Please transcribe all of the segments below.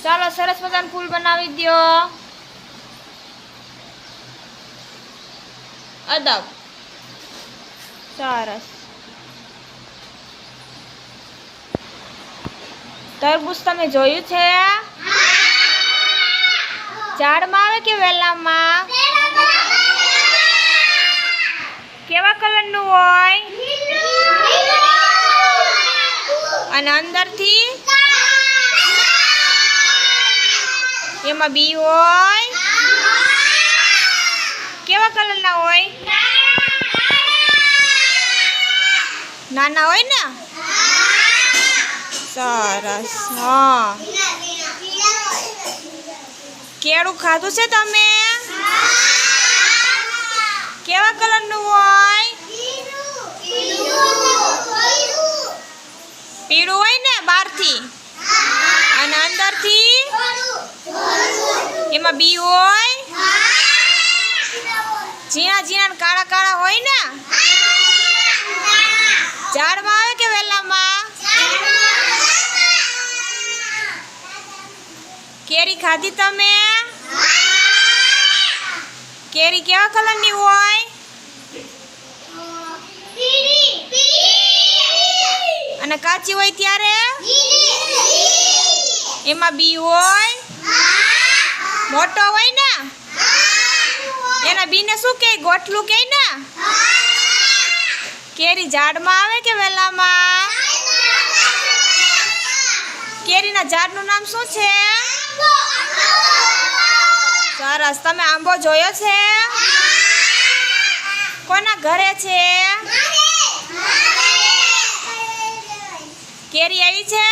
ચાલો સરસ મજાનું ફૂલ બનાવી દો. અદબ સરસ. તરબૂચ તમે જોયું છે? ઝાડમાં આવે કે વેલામાં? કેવા કલરનું હોય? અને અંદરથી એમાં બી હોય? કેવા કલરના હોય? નાના હોય ને? સરસ. હા, કેળું ખાધું છે તમે? કેવા કલરનું હોય? પીળું હોય ને બહારથી, અને અંદરથી એમાં બી હોય? ઝીણા ઝીણા કાળા કાળા હોય ને? ઝાડમાં આવે કે વેલામાં? કેરી ખાધી તમે? કેરી કેવા કલરની હોય? અને કાચી હોય ત્યારે એમાં બી હોય? મોટો હોય ને એના બીને શું કહે? ગોઠલું કહે ને? કેરી ઝાડમાં આવે કે વેલામાં? કેરીના ઝાડનું નામ શું છે? સરસ. તમે આંબો જોયો છે? કોના ઘરે છે? કેરી આવી છે?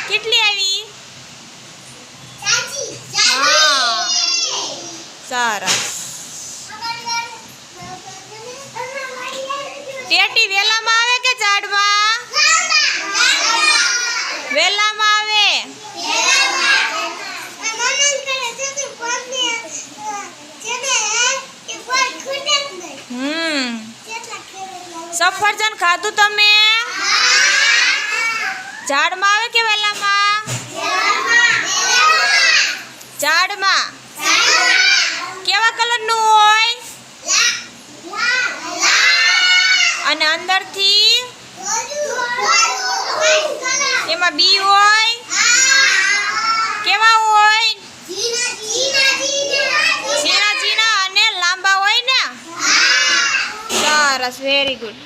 કેટલી આવી? હા, સરસ. ટેટી વેલામાં આવે કે ઝાડમાં? વેલામાં આવે. સફરજન ખાધું તમે? ઝાડમાં આવે કે વેલામાં? ઝાડમાં. કેવા કલરનું હોય? અને અંદરથી એમાં બી હોય? કેવા હોય? ઝીણા ઝીણા અને લાંબા હોય ને? સરસ, વેરી ગુડ.